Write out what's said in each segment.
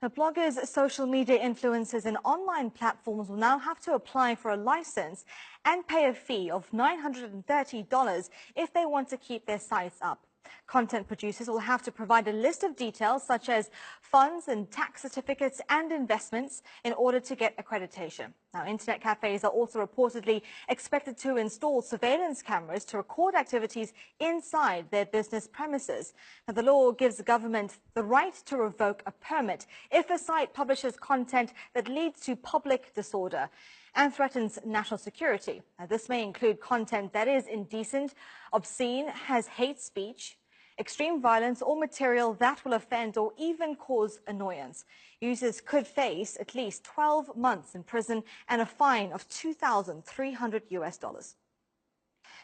Now, bloggers, social media influencers and online platforms will now have to apply for a license and pay a fee of $930 if they want to keep their sites up. Content producers will have to provide a list of details such as funds and tax certificates and investments in order to get accreditation. Now, internet cafes are also reportedly expected to install surveillance cameras to record activities inside their business premises. Now, the law gives the government the right to revoke a permit if a site publishes content that leads to public disorder and threatens national security. Now, this may include content that is indecent, obscene, has hate speech, extreme violence, or material that will offend or even cause annoyance. Users could face at least 12 months in prison and a fine of $2,300.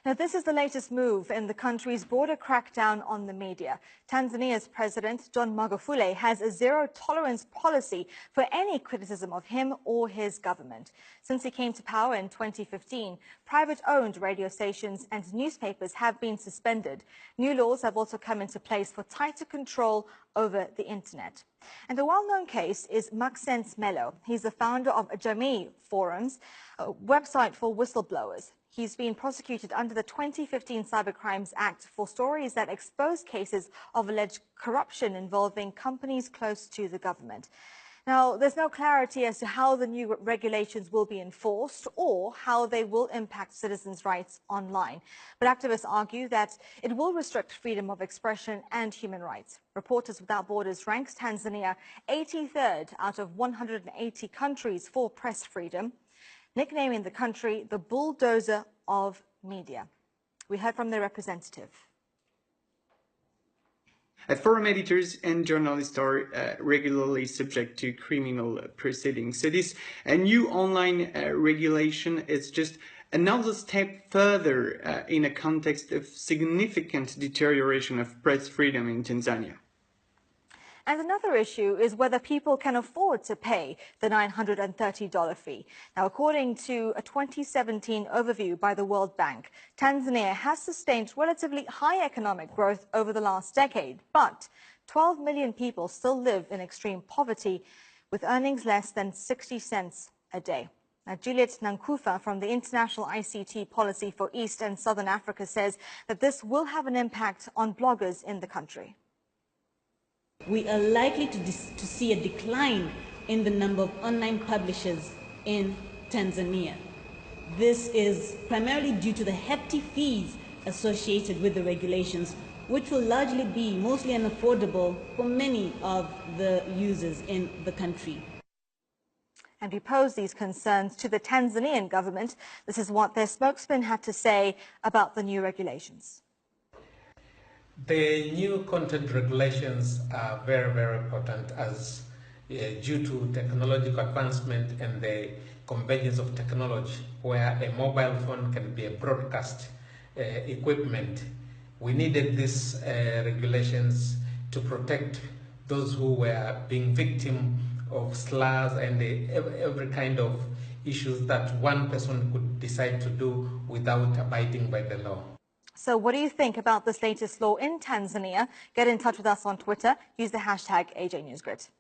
Now, this is the latest move in the country's broader crackdown on the media. Tanzania's President, John Magufuli, has a zero-tolerance policy for any criticism of him or his government. Since he came to power in 2015, private-owned radio stations and newspapers have been suspended. New laws have also come into place for tighter control over the internet. And a well-known case is Maxence Melo. He's the founder of Jamii Forums, a website for whistleblowers. He's been prosecuted under the 2015 Cybercrimes Act for stories that expose cases of alleged corruption involving companies close to the government. Now, there's no clarity as to how the new regulations will be enforced or how they will impact citizens' rights online. But activists argue that it will restrict freedom of expression and human rights. Reporters Without Borders ranks Tanzania 83rd out of 180 countries for press freedom, nicknaming the country the bulldozer of media. We heard from their representative. Foreign editors and journalists are regularly subject to criminal proceedings. So this new online regulation is just another step further in a context of significant deterioration of press freedom in Tanzania. And another issue is whether people can afford to pay the $930 fee. Now, according to a 2017 overview by the World Bank, Tanzania has sustained relatively high economic growth over the last decade, but 12 million people still live in extreme poverty with earnings less than 60 cents a day. Now, Juliet Nankufa from the International ICT Policy for East and Southern Africa says that this will have an impact on bloggers in the country. We are likely to see a decline in the number of online publishers in Tanzania. This is primarily due to the hefty fees associated with the regulations, which will largely be mostly unaffordable for many of the users in the country. And we posed these concerns to the Tanzanian government. This is what their spokesman had to say about the new regulations. The new content regulations are very, very important as due to technological advancement and the convergence of technology, where a mobile phone can be a broadcast equipment. We needed these regulations to protect those who were being victim of slurs and every kind of issues that one person could decide to do without abiding by the law. So what do you think about this latest law in Tanzania? Get in touch with us on Twitter. Use the hashtag AJNewsGrid.